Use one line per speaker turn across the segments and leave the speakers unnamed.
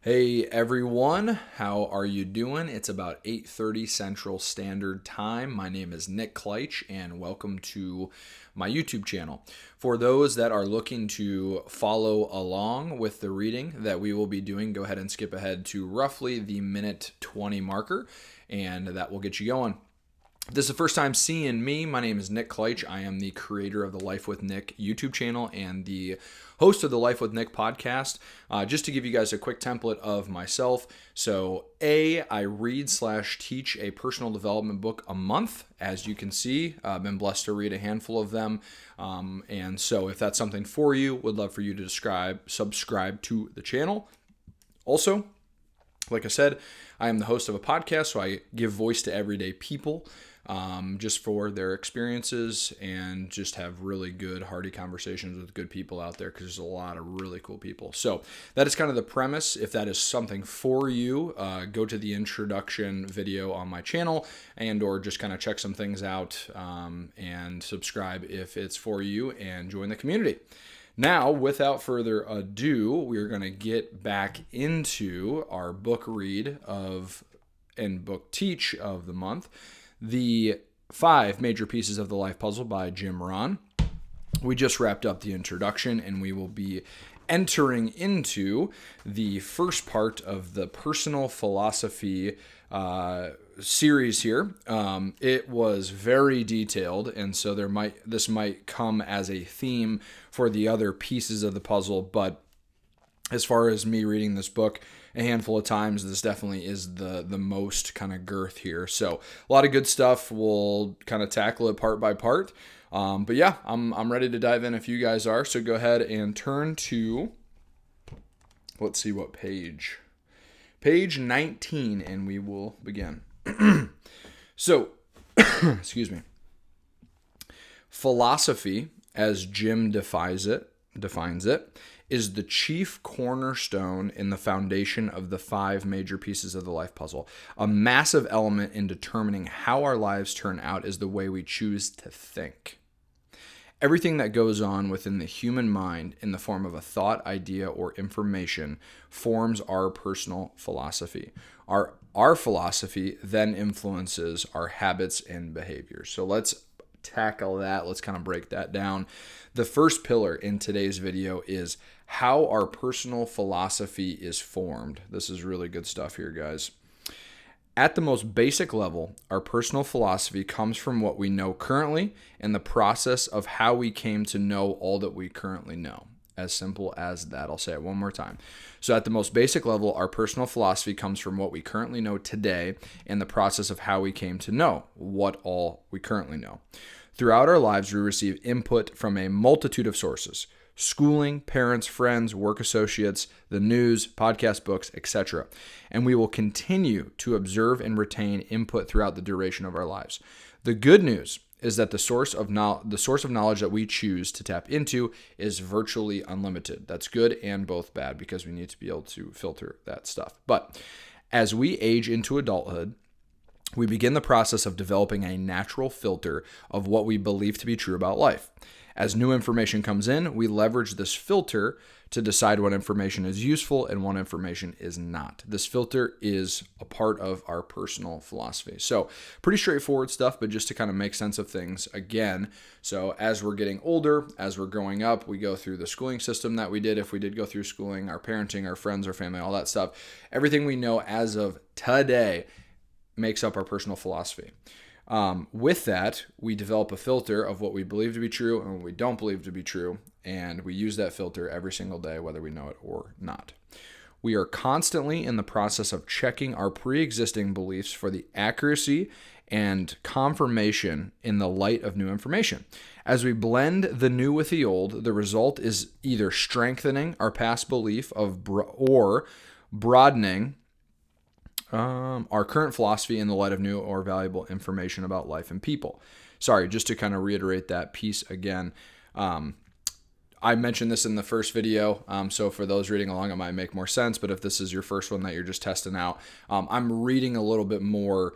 Hey everyone, how are you doing? It's about 8:30 Central Standard Time. My name is Nick Kleitch and welcome to my YouTube channel. For those that are looking to follow along with the reading that we will be doing, go ahead and skip ahead to roughly the minute 20 marker and that will get you going. If this is the first time seeing me, my name is Nick Kleitch. I am the creator of the Life with Nick YouTube channel and the host of the Life with Nick podcast. Just to give you guys a quick template of myself. So I read/teach a personal development book a month. As you can see, I've been blessed to read a handful of them. And so if that's something for you, would love for you to subscribe to the channel. Also, like I said, I am the host of a podcast, so I give voice to everyday people just for their experiences and just have really good, hearty conversations with good people out there because there's a lot of really cool people. So that is kind of the premise. If that is something for you, go to the introduction video on my channel and or just kind of check some things out and subscribe if it's for you and join the community. Now, without further ado, we're going to get back into our book read and book teach of the month, the 5 Major Pieces of the Life Puzzle by Jim Rohn. We just wrapped up the introduction, and we will be entering into the first part of the personal philosophy series here. It was very detailed, and so this might come as a theme for the other pieces of the puzzle, but as far as me reading this book a handful of times, this definitely is the most kind of girth here. So a lot of good stuff. We'll kind of tackle it part by part. But yeah, I'm ready to dive in if you guys are. So go ahead and turn to, let's see what page. Page 19, and we will begin. So, excuse me. Philosophy, as Jim defines it, is the chief cornerstone in the foundation of the 5 major pieces of the life puzzle. A massive element in determining how our lives turn out is the way we choose to think. Everything that goes on within the human mind in the form of a thought, idea, or information forms our personal philosophy. Our philosophy then influences our habits and behaviors. So let's tackle that. Let's kind of break that down. The first pillar in today's video is how our personal philosophy is formed. This is really good stuff here, guys. At the most basic level, our personal philosophy comes from what we know currently and the process of how we came to know all that we currently know. As simple as that. I'll say it one more time. So at the most basic level, our personal philosophy comes from what we currently know today and the process of how we came to know what all we currently know. Throughout our lives, we receive input from a multitude of sources: schooling, parents, friends, work associates, the news, podcast, books, etc. And we will continue to observe and retain input throughout the duration of our lives. The good news is that the source of knowledge that we choose to tap into is virtually unlimited. That's good and both bad because we need to be able to filter that stuff. But as we age into adulthood, we begin the process of developing a natural filter of what we believe to be true about life. As new information comes in, we leverage this filter to decide what information is useful and what information is not. This filter is a part of our personal philosophy. So pretty straightforward stuff, but just to kind of make sense of things again. So as we're getting older, as we're growing up, we go through the schooling system that we did. If we did go through schooling, our parenting, our friends, our family, all that stuff, everything we know as of today makes up our personal philosophy. With that, we develop a filter of what we believe to be true and what we don't believe to be true, and we use that filter every single day, whether we know it or not. We are constantly in the process of checking our pre-existing beliefs for the accuracy and confirmation in the light of new information. As we blend the new with the old, the result is either strengthening our past belief or broadening our current philosophy in the light of new or valuable information about life and people. Sorry, just to kind of reiterate that piece again. I mentioned this in the first video, so for those reading along, it might make more sense. But if this is your first one that you're just testing out, I'm reading a little bit more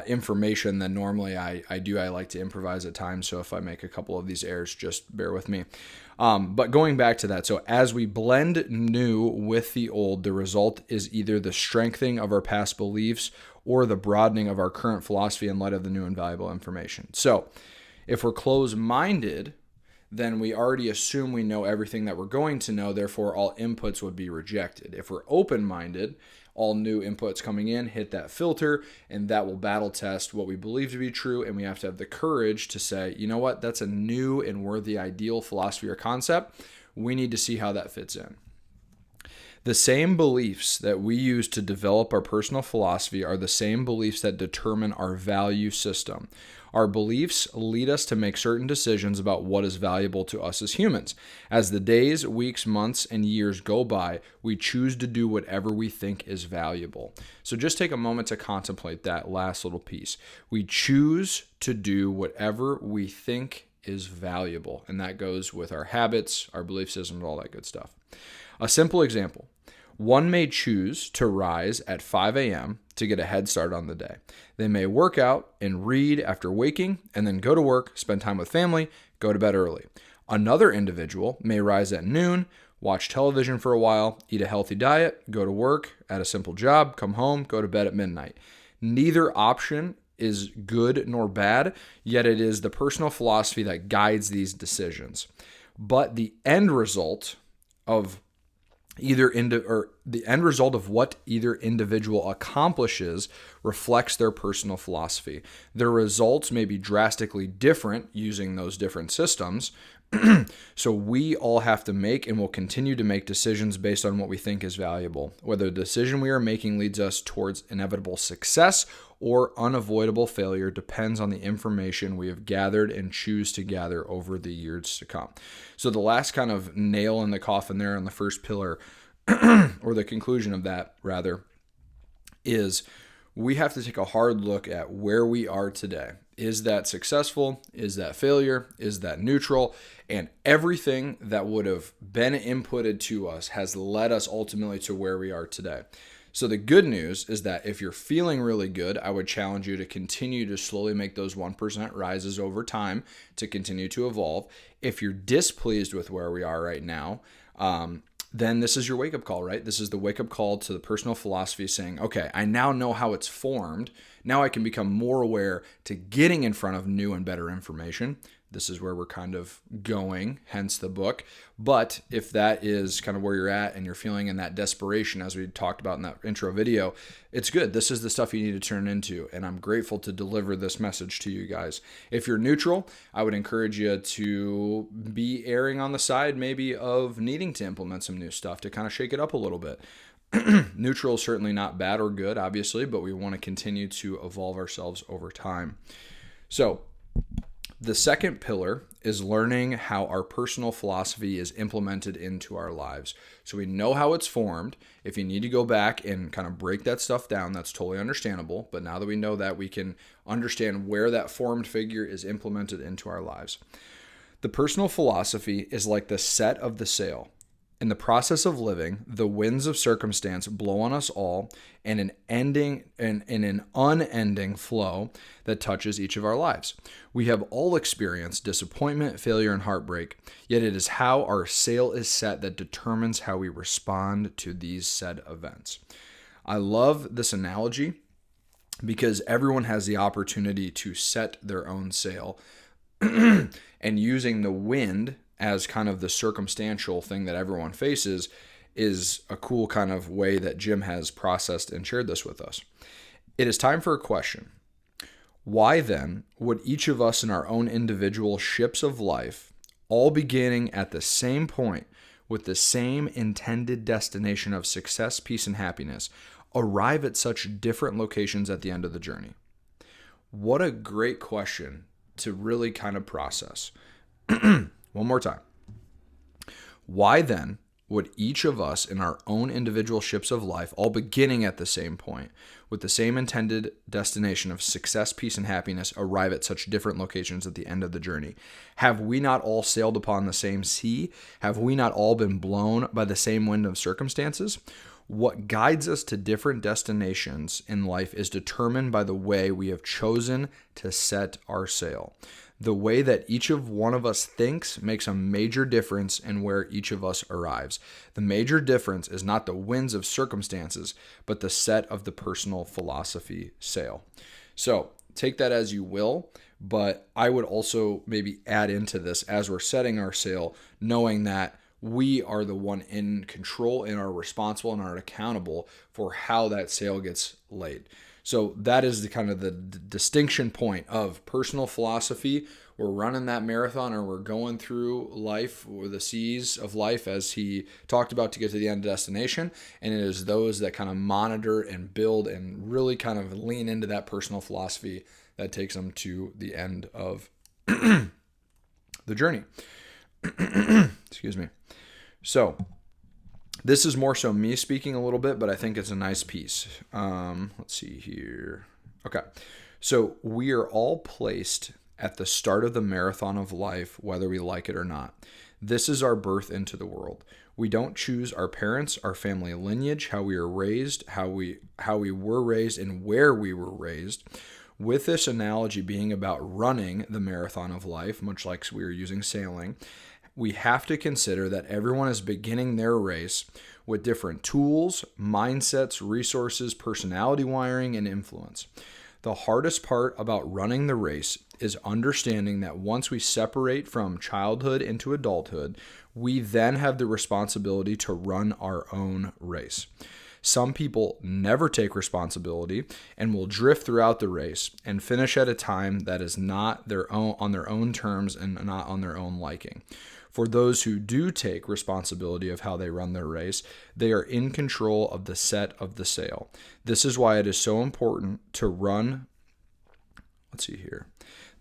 information than normally I do. I like to improvise at times, so if I make a couple of these errors, just bear with me. But going back to that, so as we blend new with the old, the result is either the strengthening of our past beliefs or the broadening of our current philosophy in light of the new and valuable information. So if we're closed-minded, then we already assume we know everything that we're going to know, therefore all inputs would be rejected. If we're open-minded, all new inputs coming in hit that filter, and that will battle test what we believe to be true, and we have to have the courage to say, you know what, that's a new and worthy ideal philosophy or concept. We need to see how that fits in. The same beliefs that we use to develop our personal philosophy are the same beliefs that determine our value system. Our beliefs lead us to make certain decisions about what is valuable to us as humans. As the days, weeks, months, and years go by, we choose to do whatever we think is valuable. So just take a moment to contemplate that last little piece. We choose to do whatever we think is valuable, and that goes with our habits, our belief systems, all that good stuff. A simple example. One may choose to rise at 5 a.m. to get a head start on the day. They may work out and read after waking and then go to work, spend time with family, go to bed early. Another individual may rise at noon, watch television for a while, eat a healthy diet, go to work, at a simple job, come home, go to bed at midnight. Neither option is good nor bad, yet it is the personal philosophy that guides these decisions. But the end result of what either individual accomplishes reflects their personal philosophy. Their results may be drastically different using those different systems. So we all have to make and will continue to make decisions based on what we think is valuable. Whether the decision we are making leads us towards inevitable success or unavoidable failure depends on the information we have gathered and choose to gather over the years to come. So the last kind of nail in the coffin there on the first pillar, or the conclusion of that rather, is we have to take a hard look at where we are today. Is that successful? Is that failure? Is that neutral? And everything that would have been inputted to us has led us ultimately to where we are today. So the good news is that if you're feeling really good, I would challenge you to continue to slowly make those 1% rises over time to continue to evolve. If you're displeased with where we are right now, then this is your wake-up call, right? This is the wake-up call to the personal philosophy saying, okay, I now know how it's formed. Now I can become more aware to getting in front of new and better information. This is where we're kind of going, hence the book. But if that is kind of where you're at and you're feeling in that desperation, as we talked about in that intro video, it's good. This is the stuff you need to turn into, and I'm grateful to deliver this message to you guys. If you're neutral, I would encourage you to be erring on the side maybe of needing to implement some new stuff to kind of shake it up a little bit. Neutral is certainly not bad or good, obviously, but we want to continue to evolve ourselves over time. So, the second pillar is learning how our personal philosophy is implemented into our lives. So we know how it's formed. If you need to go back and kind of break that stuff down, that's totally understandable. But now that we know that, we can understand where that formed figure is implemented into our lives. The personal philosophy is like the set of the sail. In the process of living, the winds of circumstance blow on us all in an unending flow that touches each of our lives. We have all experienced disappointment, failure, and heartbreak, yet it is how our sail is set that determines how we respond to these said events. I love this analogy because everyone has the opportunity to set their own sail, and using the wind as kind of the circumstantial thing that everyone faces is a cool kind of way that Jim has processed and shared this with us. It is time for a question. Why then would each of us in our own individual ships of life, all beginning at the same point with the same intended destination of success, peace, and happiness, arrive at such different locations at the end of the journey? What a great question to really kind of process. One more time. Why then would each of us in our own individual ships of life, all beginning at the same point, with the same intended destination of success, peace, and happiness, arrive at such different locations at the end of the journey? Have we not all sailed upon the same sea? Have we not all been blown by the same wind of circumstances? What guides us to different destinations in life is determined by the way we have chosen to set our sail. The way that each of one of us thinks makes a major difference in where each of us arrives. The major difference is not the winds of circumstances, but the set of the personal philosophy sail. So take that as you will, but I would also maybe add into this as we're setting our sail, knowing that we are the one in control and are responsible and are accountable for how that sail gets laid. So that is the kind of the distinction point of personal philosophy. We're running that marathon, or we're going through life, or the seas of life, as he talked about, to get to the end destination. And it is those that kind of monitor and build and really kind of lean into that personal philosophy that takes them to the end of the journey. Excuse me. So this is more so me speaking a little bit, but I think it's a nice piece. Let's see here. Okay. So we are all placed at the start of the marathon of life, whether we like it or not. This is our birth into the world. We don't choose our parents, our family lineage, how we are raised, how we were raised, and where we were raised. With this analogy being about running the marathon of life, much like we were using sailing, we have to consider that everyone is beginning their race with different tools, mindsets, resources, personality wiring, and influence. The hardest part about running the race is understanding that once we separate from childhood into adulthood, we then have the responsibility to run our own race. Some people never take responsibility and will drift throughout the race and finish at a time that is not their own, on their own terms and not on their own liking. For those who do take responsibility of how they run their race, they are in control of the set of the sail. This is why it is so important to run. Let's see here.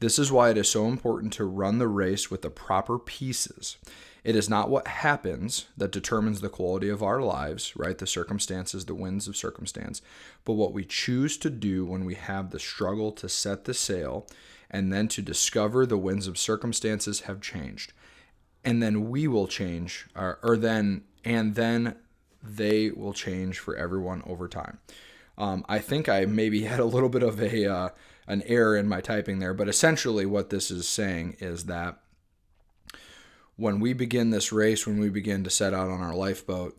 This is why it is so important to run the race with the proper pieces. It is not what happens that determines the quality of our lives, right? The circumstances, the winds of circumstance, but what we choose to do when we have the struggle to set the sail and then to discover the winds of circumstances have changed. And then we will change, and then they will change for everyone over time. I think I maybe had a little bit of an error in my typing there, but essentially what this is saying is that when we begin this race, when we begin to set out on our lifeboat,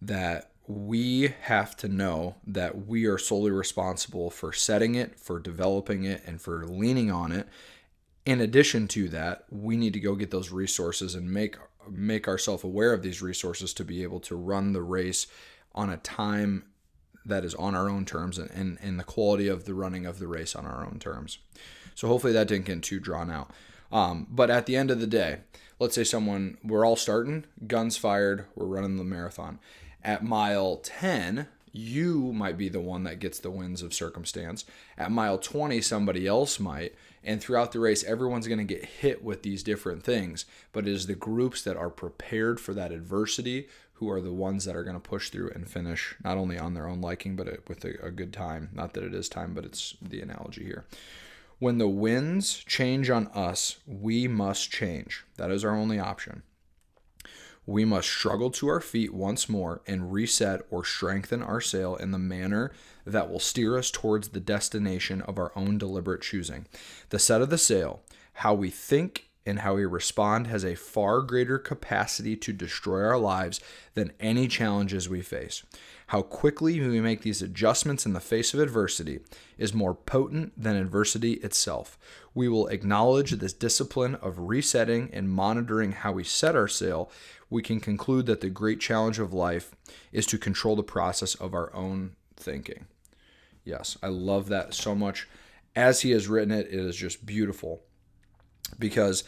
that we have to know that we are solely responsible for setting it, for developing it, and for leaning on it. In addition to that, we need to go get those resources and make ourselves aware of these resources to be able to run the race on a time that is on our own terms and the quality of the running of the race on our own terms. So hopefully that didn't get too drawn out. But at the end of the day, let's say we're all starting, guns fired, we're running the marathon. At mile 10, you might be the one that gets the winds of circumstance. At mile 20, somebody else might. And throughout the race, everyone's going to get hit with these different things. But it is the groups that are prepared for that adversity who are the ones that are going to push through and finish, not only on their own liking, but with a good time. Not that it is time, but it's the analogy here. When the winds change on us, we must change. That is our only option. We must struggle to our feet once more and reset or strengthen our sail in the manner that will steer us towards the destination of our own deliberate choosing. The set of the sail, how we think and how we respond, has a far greater capacity to destroy our lives than any challenges we face. How quickly we make these adjustments in the face of adversity is more potent than adversity itself. We will acknowledge this discipline of resetting and monitoring how we set our sail. We can conclude that the great challenge of life is to control the process of our own thinking. Yes, I love that so much. As he has written it, it is just beautiful because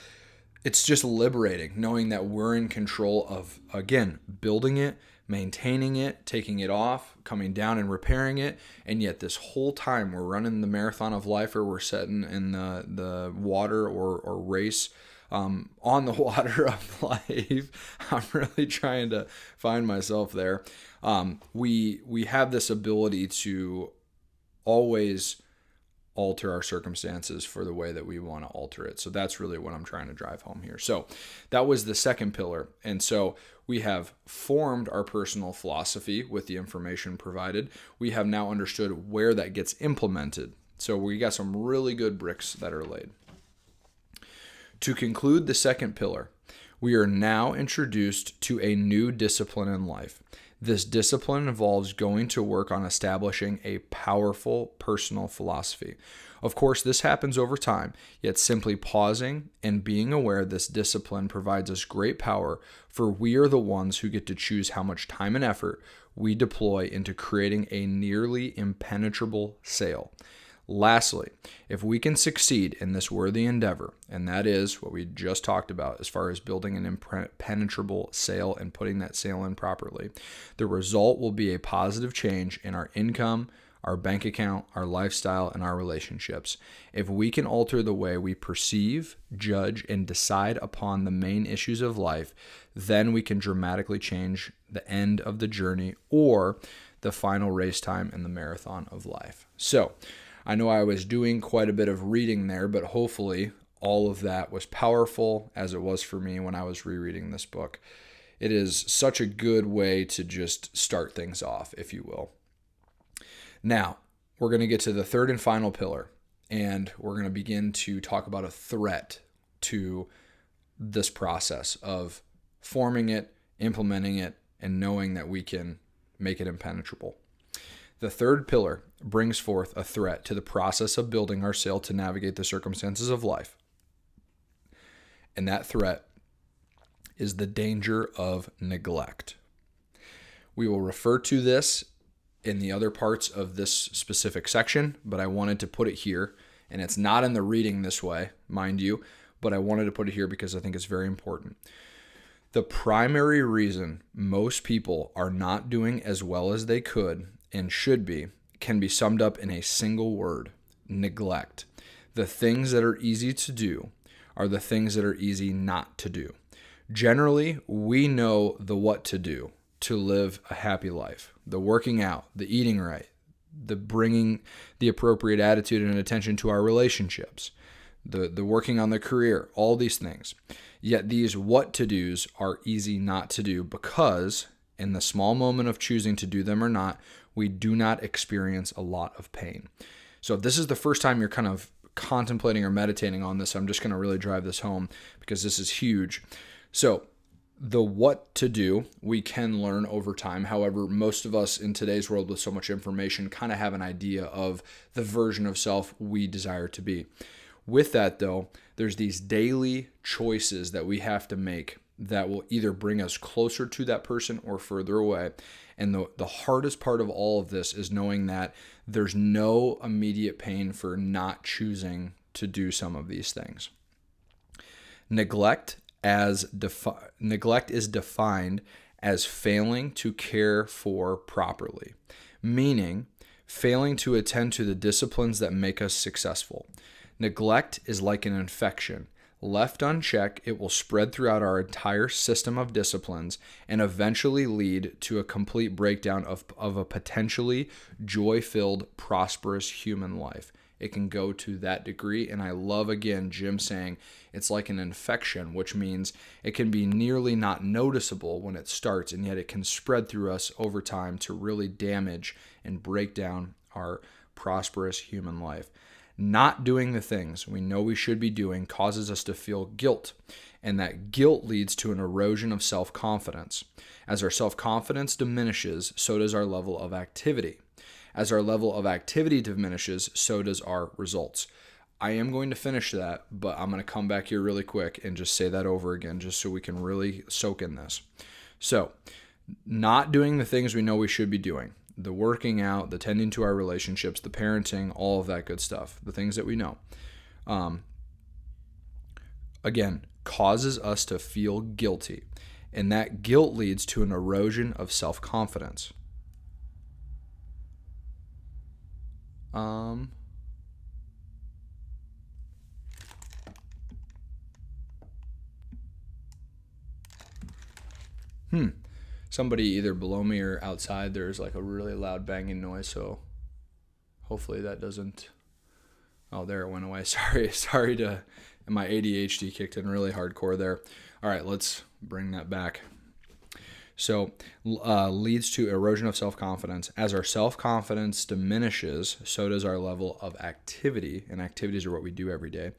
it's just liberating knowing that we're in control of, again, building it, maintaining it, taking it off, coming down and repairing it. And yet this whole time we're running the marathon of life, or we're setting in the water or race on the water of life. I'm really trying to find myself there. We have this ability to always alter our circumstances for the way that we want to alter it. So that's really what I'm trying to drive home here. So that was the second pillar. And so we have formed our personal philosophy with the information provided. We have now understood where that gets implemented. So we got some really good bricks that are laid. To conclude the second pillar, we are now introduced to a new discipline in life. This discipline involves going to work on establishing a powerful personal philosophy. Of course, this happens over time, yet simply pausing and being aware this discipline provides us great power, for we are the ones who get to choose how much time and effort we deploy into creating a nearly impenetrable sail. Lastly, if we can succeed in this worthy endeavor, and that is what we just talked about as far as building an impenetrable sail and putting that sail in properly, the result will be a positive change in our income, our bank account, our lifestyle, and our relationships. If we can alter the way we perceive, judge, and decide upon the main issues of life, then we can dramatically change the end of the journey or the final race time in the marathon of life. So, I know I was doing quite a bit of reading there, but hopefully all of that was powerful as it was for me when I was rereading this book. It is such a good way to just start things off, if you will. Now, we're going to get to the third and final pillar, and we're going to begin to talk about a threat to this process of forming it, implementing it, and knowing that we can make it impenetrable. The third pillar brings forth a threat to the process of building our sail to navigate the circumstances of life. And that threat is the danger of neglect. We will refer to this in the other parts of this specific section, but I wanted to put it here, and it's not in the reading this way, mind you, but I wanted to put it here because I think it's very important. The primary reason most people are not doing as well as they could and should be can be summed up in a single word: neglect. The things that are easy to do are the things that are easy not to do. Generally, we know the what to do to live a happy life: the working out, the eating right, the bringing the appropriate attitude and attention to our relationships, the working on the career, all these things. Yet these what to do's are easy not to do because in the small moment of choosing to do them or not, we do not experience a lot of pain. So if this is the first time you're kind of contemplating or meditating on this, I'm just going to really drive this home because this is huge. So the what to do, we can learn over time. However, most of us in today's world with so much information kind of have an idea of the version of self we desire to be. With that, though, there's these daily choices that we have to make that will either bring us closer to that person or further away. And the hardest part of all of this is knowing that there's no immediate pain for not choosing to do some of these things. Neglect is defined as failing to care for properly, meaning failing to attend to the disciplines that make us successful. Neglect is like an infection. Left unchecked, it will spread throughout our entire system of disciplines and eventually lead to a complete breakdown of a potentially joy-filled, prosperous human life. It can go to that degree, and I love, again, Jim saying it's like an infection, which means it can be nearly not noticeable when it starts, and yet it can spread through us over time to really damage and break down our prosperous human life. Not doing the things we know we should be doing causes us to feel guilt, and that guilt leads to an erosion of self-confidence. As our self-confidence diminishes, so does our level of activity. As our level of activity diminishes, so does our results. I am going to finish that, but I'm going to come back here really quick and just say that over again, just so we can really soak in this. So, not doing the things we know we should be doing. The working out, the tending to our relationships, the parenting, all of that good stuff, the things that we know, again, causes us to feel guilty. And that guilt leads to an erosion of self-confidence. Somebody either below me or outside, there's like a really loud banging noise, so hopefully that doesn't... Oh, there it went away. Sorry to... My ADHD kicked in really hardcore there. All right, let's bring that back. So leads to erosion of self-confidence. As our self-confidence diminishes, so does our level of activity, and activities are what we do every day.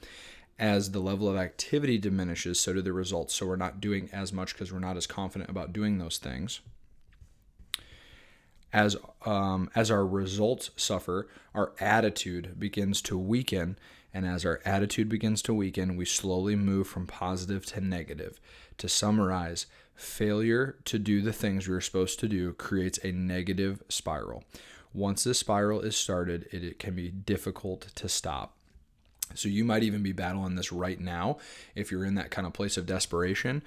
As the level of activity diminishes, so do the results. So we're not doing as much because we're not as confident about doing those things. As our results suffer, our attitude begins to weaken, and as our attitude begins to weaken, we slowly move from positive to negative. To summarize, failure to do the things we were supposed to do creates a negative spiral. Once this spiral is started, it can be difficult to stop. So you might even be battling this right now if you're in that kind of place of desperation.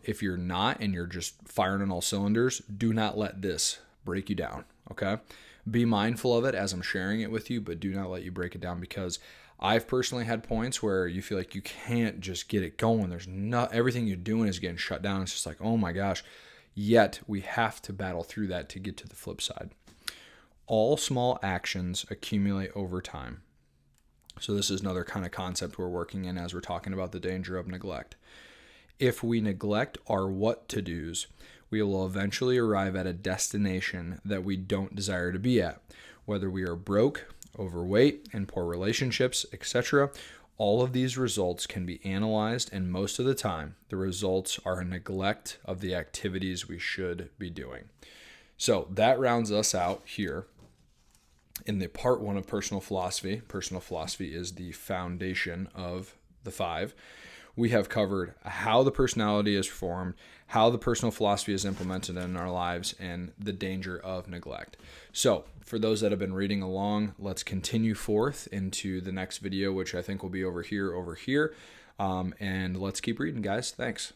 If you're not and you're just firing on all cylinders, do not let this break you down, okay? Be mindful of it as I'm sharing it with you, but do not let you break it down, because I've personally had points where you feel like you can't just get it going. There's not, everything you're doing is getting shut down. It's just like, oh my gosh. Yet we have to battle through that to get to the flip side. All small actions accumulate over time. So this is another kind of concept we're working in as we're talking about the danger of neglect. If we neglect our what-to-dos, we will eventually arrive at a destination that we don't desire to be at. Whether we are broke, overweight, in poor relationships, etc., all of these results can be analyzed, and most of the time, the results are a neglect of the activities we should be doing. So that rounds us out here in the part 1 of personal philosophy. Personal philosophy is the foundation of the 5. We have covered how the personality is formed, how the personal philosophy is implemented in our lives, and the danger of neglect. So for those that have been reading along, let's continue forth into the next video, which I think will be over here, and let's keep reading, guys. Thanks.